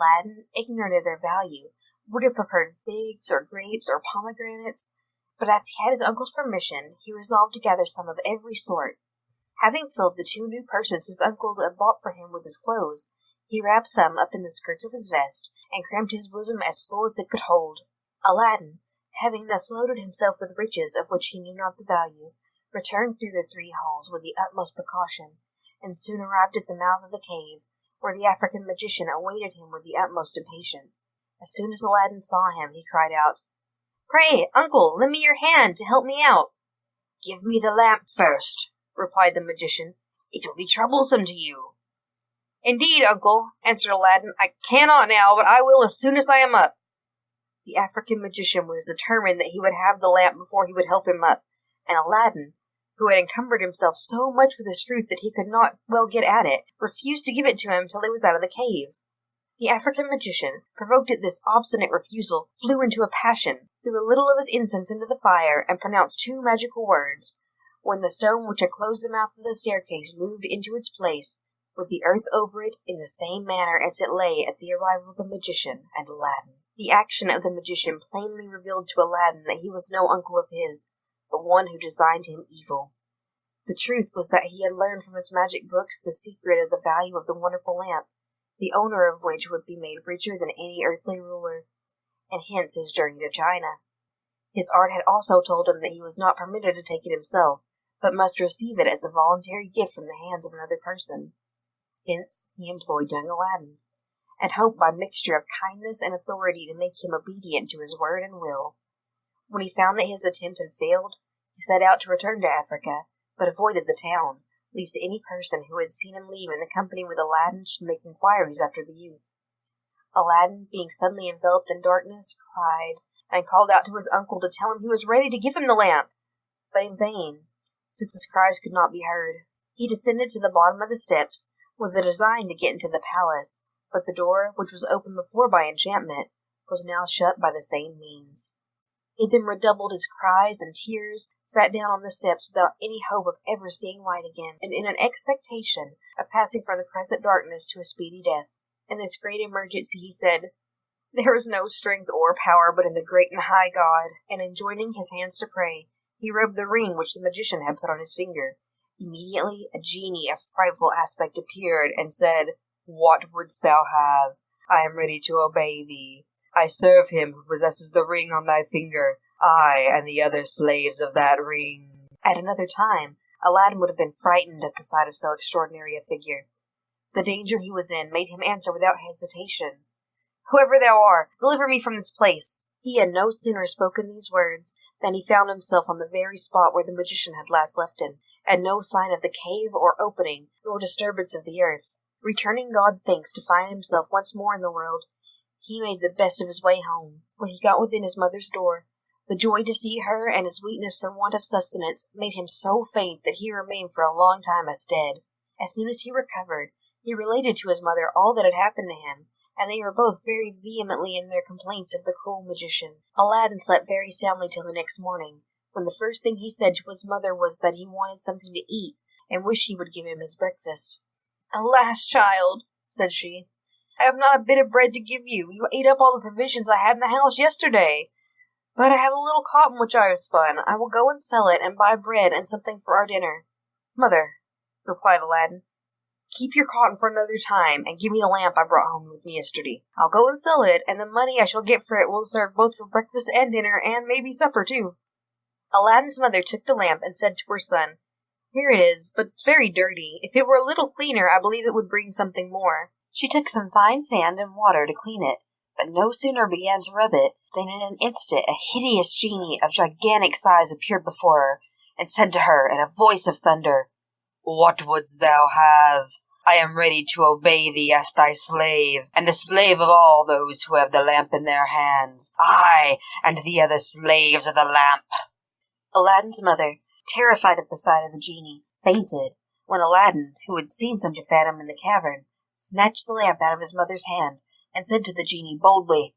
Aladdin, ignorant of their value, would have preferred figs or grapes or pomegranates, but as he had his uncle's permission, he resolved to gather some of every sort. Having filled the 2 new purses his uncle had bought for him with his clothes, he wrapped some up in the skirts of his vest, and crammed his bosom as full as it could hold. Aladdin, having thus loaded himself with riches of which he knew not the value, returned through the 3 halls with the utmost precaution, and soon arrived at the mouth of the cave, where the African magician awaited him with the utmost impatience. As soon as Aladdin saw him, he cried out, "Pray, uncle, lend me your hand to help me out." "Give me the lamp first," replied the magician. "It will be troublesome to you." "Indeed, uncle," answered Aladdin, "I cannot now, but I will as soon as I am up." The African magician was determined that he would have the lamp before he would help him up, and Aladdin, who had encumbered himself so much with his fruit that he could not well get at it, refused to give it to him till he was out of the cave. The African magician, provoked at this obstinate refusal, flew into a passion, threw a little of his incense into the fire, and pronounced 2 magical words, when the stone which had closed the mouth of the staircase moved into its place, with the earth over it in the same manner as it lay at the arrival of the magician and Aladdin. The action of the magician plainly revealed to Aladdin that he was no uncle of his, but one who designed him evil. The truth was that he had learned from his magic books the secret of the value of the wonderful lamp, the owner of which would be made richer than any earthly ruler, and hence his journey to China. His art had also told him that he was not permitted to take it himself, but must receive it as a voluntary gift from the hands of another person. Hence he employed young Aladdin, and hoped by mixture of kindness and authority to make him obedient to his word and will. When he found that his attempt had failed, he set out to return to Africa, but avoided the town, lest any person who had seen him leave in the company with Aladdin should make inquiries after the youth. Aladdin, being suddenly enveloped in darkness, cried, and called out to his uncle to tell him he was ready to give him the lamp, but in vain, since his cries could not be heard. He descended to the bottom of the steps, with the design to get into the palace, but the door, which was opened before by enchantment, was now shut by the same means. He then redoubled his cries and tears, sat down on the steps without any hope of ever seeing light again, and in an expectation of passing from the present darkness to a speedy death. In this great emergency he said, "There is no strength or power but in the great and high God," and in joining his hands to pray, he rubbed the ring which the magician had put on his finger. Immediately a genie of frightful aspect appeared, and said, "What wouldst thou have? I am ready to obey thee. I serve him who possesses the ring on thy finger, I and the other slaves of that ring." At another time, Aladdin would have been frightened at the sight of so extraordinary a figure. The danger he was in made him answer without hesitation, "Whoever thou art, deliver me from this place." He had no sooner spoken these words than he found himself on the very spot where the magician had last left him, and no sign of the cave or opening, nor disturbance of the earth. Returning God thanks to find himself once more in the world, he made the best of his way home. When he got within his mother's door, the joy to see her and his weakness for want of sustenance made him so faint that he remained for a long time as dead. As soon as he recovered, he related to his mother all that had happened to him, and they were both very vehemently in their complaints of the cruel magician. Aladdin slept very soundly till the next morning, when the first thing he said to his mother was that he wanted something to eat, and wished she would give him his breakfast. "Alas, child," said she, "I have not a bit of bread to give you. You ate up all the provisions I had in the house yesterday. But I have a little cotton which I have spun. I will go and sell it, and buy bread and something for our dinner." "Mother," replied Aladdin, "keep your cotton for another time, and give me the lamp I brought home with me yesterday. I'll go and sell it, and the money I shall get for it will serve both for breakfast and dinner, and maybe supper too." Aladdin's mother took the lamp and said to her son, "Here it is, but it's very dirty. If it were a little cleaner, I believe it would bring something more." She took some fine sand and water to clean it, but no sooner began to rub it than in an instant a hideous genie of gigantic size appeared before her, and said to her in a voice of thunder, "What wouldst thou have? I am ready to obey thee as thy slave, and the slave of all those who have the lamp in their hands, I and the other slaves of the lamp." Aladdin's mother, terrified at the sight of the genie, fainted, when Aladdin, who had seen such a phantom in the cavern, snatched the lamp out of his mother's hand, and said to the genie boldly,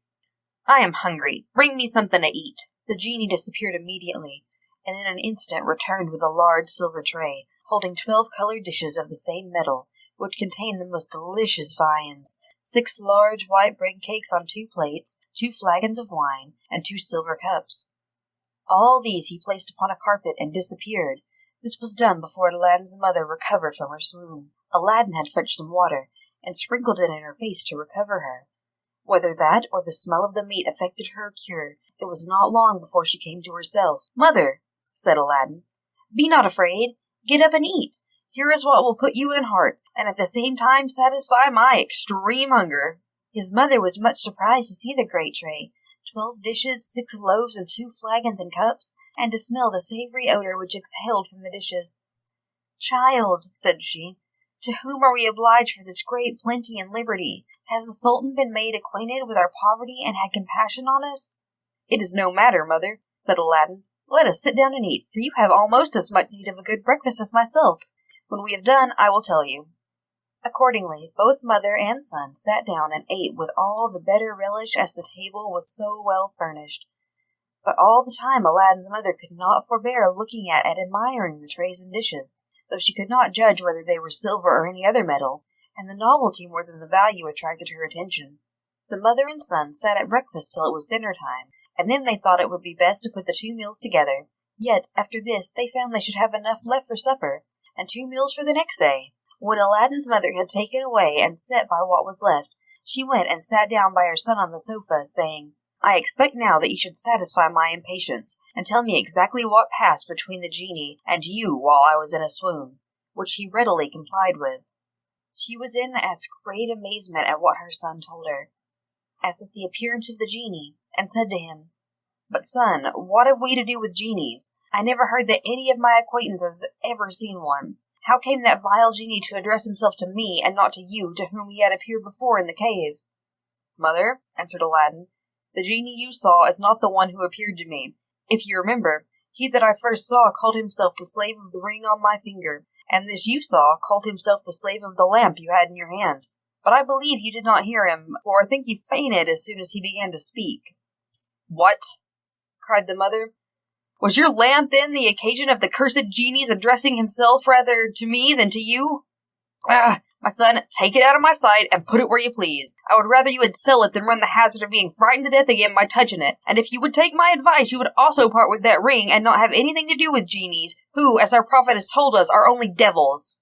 "I am hungry. Bring me something to eat." The genie disappeared immediately, and in an instant returned with a large silver tray, holding 12 colored dishes of the same metal, which contained the most delicious viands, 6 large white bread cakes on 2 plates, 2 flagons of wine, and 2 silver cups. All these he placed upon a carpet and disappeared. This was done before Aladdin's mother recovered from her swoon. Aladdin had fetched some water, and sprinkled it in her face to recover her. Whether that or the smell of the meat affected her cure, it was not long before she came to herself. "Mother," said Aladdin, "be not afraid. Get up and eat. Here is what will put you in heart, and at the same time satisfy my extreme hunger." His mother was much surprised to see the great tray, 12 dishes, 6 loaves, and 2 flagons and cups, and to smell the savory odor which exhaled from the dishes. "Child," said she, "to whom are we obliged for this great plenty and liberty? Has the Sultan been made acquainted with our poverty and had compassion on us?" "It is no matter, mother," said Aladdin. "Let us sit down and eat, for you have almost as much need of a good breakfast as myself. When we have done, I will tell you." Accordingly, both mother and son sat down and ate with all the better relish as the table was so well furnished. But all the time Aladdin's mother could not forbear looking at and admiring the trays and dishes, though she could not judge whether they were silver or any other metal, and the novelty more than the value attracted her attention. The mother and son sat at breakfast till it was dinner time, and then they thought it would be best to put the 2 meals together. Yet, after this, they found they should have enough left for supper, and 2 meals for the next day. When Aladdin's mother had taken away and set by what was left, she went and sat down by her son on the sofa, saying, "I expect now that you should satisfy my impatience, and tell me exactly what passed between the genie and you while I was in a swoon," which he readily complied with. She was in as great amazement at what her son told her, as at the appearance of the genie, and said to him, "But, son, what have we to do with genies? I never heard that any of my acquaintances ever seen one. How came that vile genie to address himself to me, and not to you, to whom he had appeared before in the cave?" "Mother," answered Aladdin, "the genie you saw is not the one who appeared to me. If you remember, he that I first saw called himself the slave of the ring on my finger, and this you saw called himself the slave of the lamp you had in your hand. But I believe you did not hear him, for I think you fainted as soon as he began to speak." "What?" cried the mother. "Was your lamp, then, the occasion of the cursed genie's addressing himself rather to me than to you? Ah, my son, take it out of my sight and put it where you please. I would rather you would sell it than run the hazard of being frightened to death again by touching it. And if you would take my advice, you would also part with that ring and not have anything to do with genies, who, as our prophet has told us, are only devils."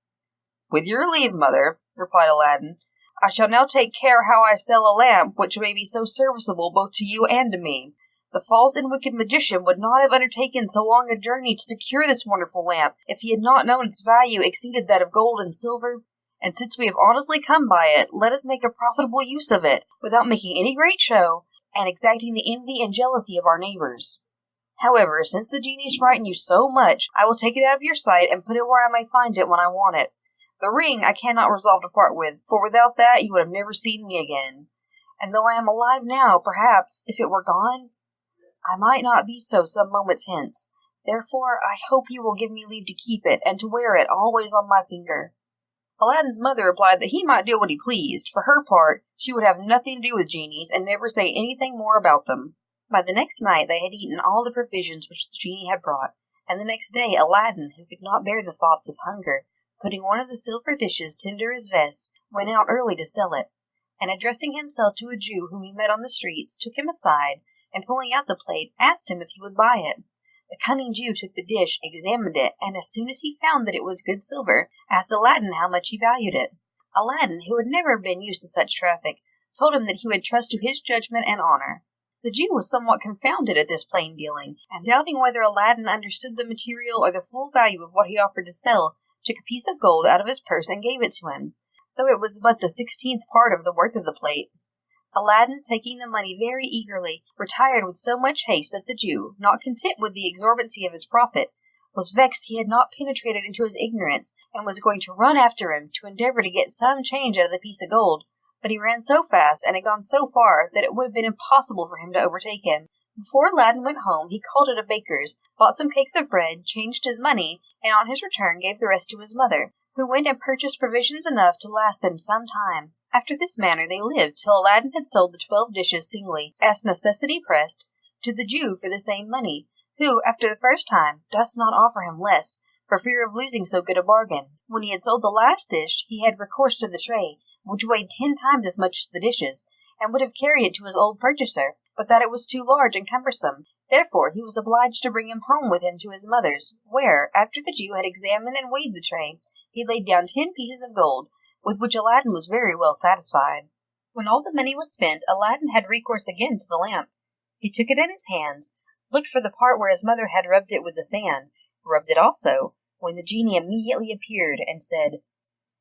"With your leave, mother," replied Aladdin, "I shall now take care how I sell a lamp which may be so serviceable both to you and to me. The false and wicked magician would not have undertaken so long a journey to secure this wonderful lamp if he had not known its value exceeded that of gold and silver. And since we have honestly come by it, let us make a profitable use of it, without making any great show, and exacting the envy and jealousy of our neighbors. However, since the genies frighten you so much, I will take it out of your sight and put it where I may find it when I want it. The ring I cannot resolve to part with, for without that you would have never seen me again. And though I am alive now, perhaps, if it were gone, I might not be so some moments hence. Therefore, I hope you will give me leave to keep it, and to wear it always on my finger." Aladdin's mother replied that he might do what he pleased. For her part, she would have nothing to do with genies, and never say anything more about them. By the next night they had eaten all the provisions which the genie had brought, and the next day Aladdin, who could not bear the thoughts of hunger, putting one of the silver dishes tender his vest, went out early to sell it, and addressing himself to a Jew whom he met on the streets, took him aside, and pulling out the plate, asked him if he would buy it. The cunning Jew took the dish, examined it, and as soon as he found that it was good silver, asked Aladdin how much he valued it. Aladdin, who had never been used to such traffic, told him that he would trust to his judgment and honor. The Jew was somewhat confounded at this plain dealing, and doubting whether Aladdin understood the material or the full value of what he offered to sell, took a piece of gold out of his purse and gave it to him, though it was but the 16th part of the worth of the plate. Aladdin, taking the money very eagerly, retired with so much haste that the Jew, not content with the exorbitancy of his profit, was vexed he had not penetrated into his ignorance, and was going to run after him to endeavor to get some change out of the piece of gold. But he ran so fast and had gone so far that it would have been impossible for him to overtake him. Before Aladdin went home, he called at a baker's, bought some cakes of bread, changed his money, and on his return gave the rest to his mother, who went and purchased provisions enough to last them some time. After this manner they lived till Aladdin had sold the 12 dishes singly, as necessity pressed, to the Jew for the same money, who, after the first time, durst not offer him less, for fear of losing so good a bargain. When he had sold the last dish, he had recourse to the tray, which weighed 10 times as much as the dishes, and would have carried it to his old purchaser, but that it was too large and cumbersome. Therefore he was obliged to bring him home with him to his mother's, where, after the Jew had examined and weighed the tray, he laid down 10 pieces of gold, with which Aladdin was very well satisfied. When all the money was spent, Aladdin had recourse again to the lamp. He took it in his hands, looked for the part where his mother had rubbed it with the sand, rubbed it also, when the genie immediately appeared and said,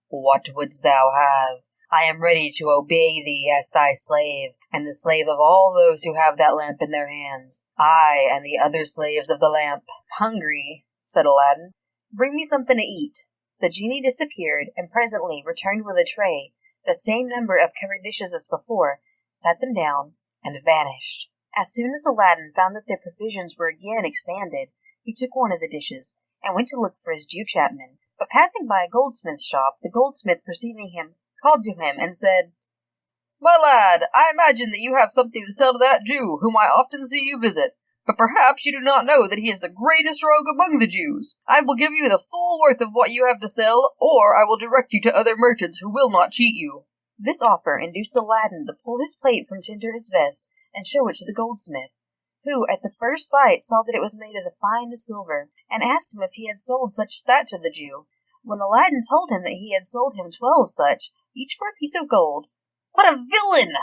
"What wouldst thou have? I am ready to obey thee as thy slave, and the slave of all those who have that lamp in their hands. I and the other slaves of the lamp." "Hungry," said Aladdin. "Bring me something to eat." The genie disappeared, and presently returned with a tray, the same number of covered dishes as before, set them down, and vanished. As soon as Aladdin found that their provisions were again expanded, he took one of the dishes, and went to look for his Jew chapman. But passing by a goldsmith's shop, the goldsmith, perceiving him, called to him, and said, "My lad, I imagine that you have something to sell to that Jew, whom I often see you visit. But perhaps you do not know that he is the greatest rogue among the Jews. I will give you the full worth of what you have to sell, or I will direct you to other merchants who will not cheat you." This offer induced Aladdin to pull his plate from under his vest, and show it to the goldsmith, who at the first sight saw that it was made of the finest silver, and asked him if he had sold such as that to the Jew. When Aladdin told him that he had sold him 12 such, each for a piece of gold, "What a villain!"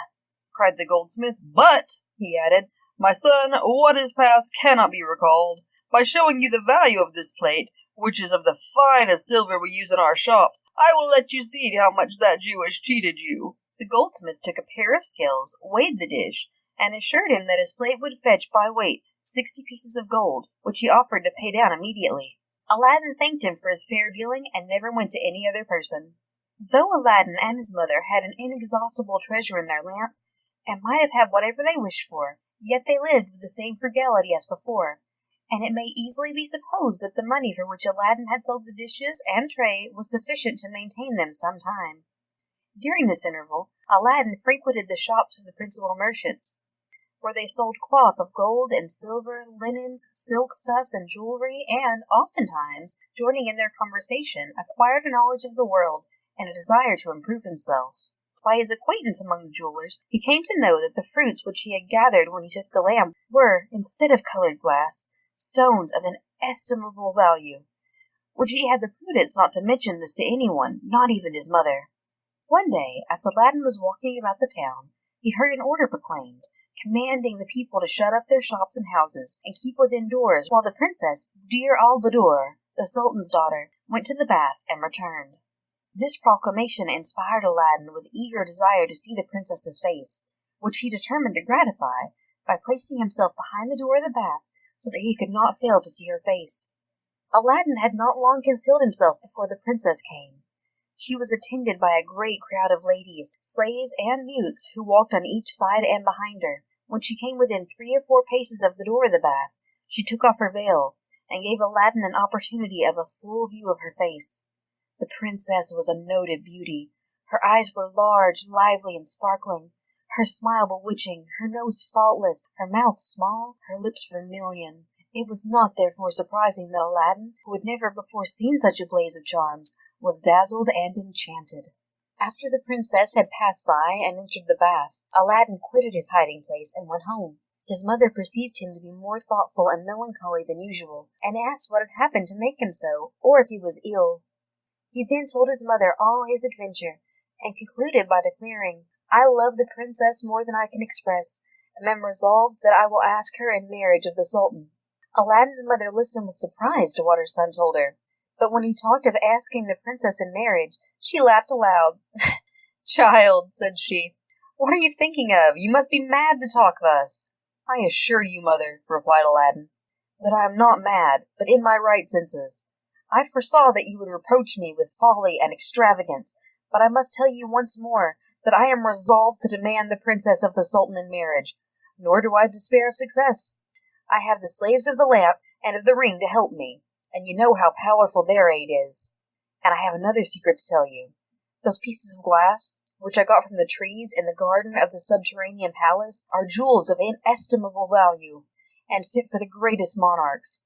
cried the goldsmith. "But," he added, "my son, what is past cannot be recalled. By showing you the value of this plate, which is of the finest silver we use in our shops, I will let you see how much that Jew has cheated you." The goldsmith took a pair of scales, weighed the dish, and assured him that his plate would fetch by weight 60 pieces of gold, which he offered to pay down immediately. Aladdin thanked him for his fair dealing, and never went to any other person. Though Aladdin and his mother had an inexhaustible treasure in their lamp, and might have had whatever they wished for, yet they lived with the same frugality as before, and it may easily be supposed that the money for which Aladdin had sold the dishes and tray was sufficient to maintain them some time. During this interval, Aladdin frequented the shops of the principal merchants, where they sold cloth of gold and silver, linens, silk stuffs, and jewelry, and, oftentimes, joining in their conversation, acquired a knowledge of the world and a desire to improve himself. By his acquaintance among the jewelers, he came to know that the fruits which he had gathered when he took the lamp were, instead of colored glass, stones of inestimable value, which he had the prudence not to mention this to anyone, not even his mother. One day, as Aladdin was walking about the town, he heard an order proclaimed, commanding the people to shut up their shops and houses, and keep within doors, while the princess, Dear al-Badur, the Sultan's daughter, went to the bath and returned. This proclamation inspired Aladdin with eager desire to see the princess's face, which he determined to gratify by placing himself behind the door of the bath so that he could not fail to see her face. Aladdin had not long concealed himself before the princess came. She was attended by a great crowd of ladies, slaves, and mutes who walked on each side and behind her. When she came within 3 or 4 paces of the door of the bath, she took off her veil and gave Aladdin an opportunity of a full view of her face. The princess was a noted beauty. Her eyes were large, lively, and sparkling, her smile bewitching, her nose faultless, her mouth small, her lips vermilion. It was not therefore surprising that Aladdin, who had never before seen such a blaze of charms, was dazzled and enchanted. After the princess had passed by and entered the bath, Aladdin quitted his hiding place and went home. His mother perceived him to be more thoughtful and melancholy than usual, and asked what had happened to make him so, or if he was ill. He then told his mother all his adventure, and concluded by declaring, "I love the princess more than I can express, and am resolved that I will ask her in marriage of the Sultan." Aladdin's mother listened with surprise to what her son told her, but when he talked of asking the princess in marriage, she laughed aloud. "Child," said she, "what are you thinking of? You must be mad to talk thus." "I assure you, mother," replied Aladdin, "that I am not mad, but in my right senses. I foresaw that you would reproach me with folly and extravagance, but I must tell you once more that I am resolved to demand the princess of the Sultan in marriage, nor do I despair of success. I have the slaves of the lamp and of the ring to help me, and you know how powerful their aid is. And I have another secret to tell you. Those pieces of glass, which I got from the trees in the garden of the subterranean palace, are jewels of inestimable value, and fit for the greatest monarchs.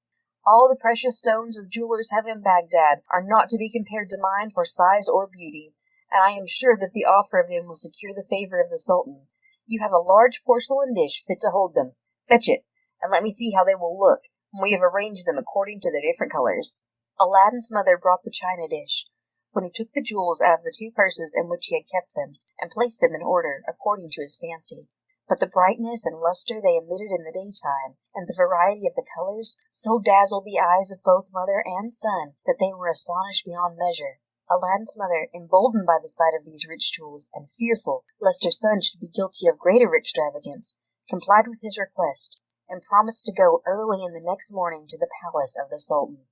All the precious stones the jewelers have in Baghdad are not to be compared to mine for size or beauty, and I am sure that the offer of them will secure the favor of the Sultan. You have a large porcelain dish fit to hold them. Fetch it, and let me see how they will look when we have arranged them according to their different colors." Aladdin's mother brought the china dish, when he took the jewels out of the 2 purses in which he had kept them, and placed them in order according to his fancy. But the brightness and luster they emitted in the daytime, and the variety of the colors, so dazzled the eyes of both mother and son that they were astonished beyond measure. Aladdin's mother, emboldened by the sight of these rich jewels, and fearful lest her son should be guilty of greater extravagance, complied with his request, and promised to go early in the next morning to the palace of the Sultan.